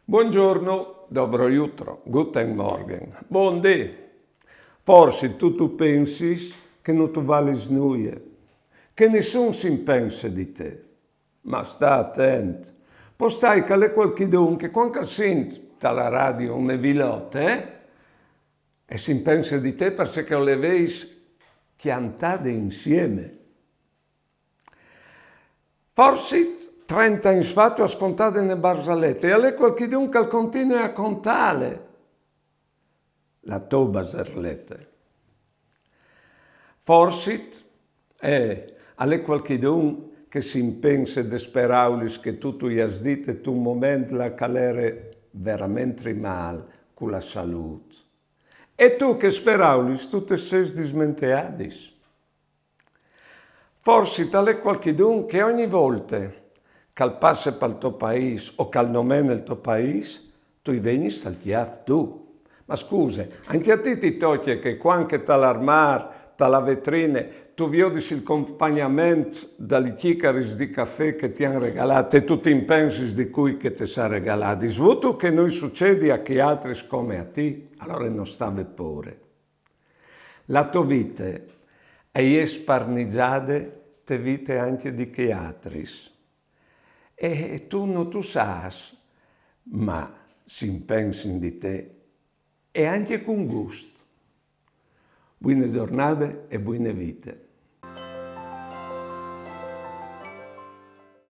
Buongiorno, dobro jutro, guten Morgen, buondì. Forse tu pensi che non tu vali snuie, che nessuno si pensa di te. Ma sta attento, poi stai che le qualchidun che quando senti dalla radio un vilotte, e si pensa di te perché le veis chiantate insieme. Forse 30 in sfatto ascoltate nelle barzellette e alle qualchidun che continua a contare la tua barzellette. Forse alle qualchidun che si pensa desperaulis che tu gli has detto tu un momento la calere veramente mal con la salute. E tu che speraulis tu te sei dismenteadis. Forse tale qualchidun che ogni volta che passa per il tuo paese o che nome nel tuo paese, tu veni saltiato tu. Ma scusa, anche a te ti tocca che quando t'allarmar, dalla vetrina, tu vedi il accompagnamento dalle chiacchiere di caffè che ti hanno regalato e tu ti pensi di cui che ti sa regalato. Svuto che non succede a chi altri come a te, allora non sta pure. La tua vita è sparnigiata, te vite anche di chi altri. E tu non tu sai, ma si pensi di te e anche con gusto. Buone giornate e buone vite.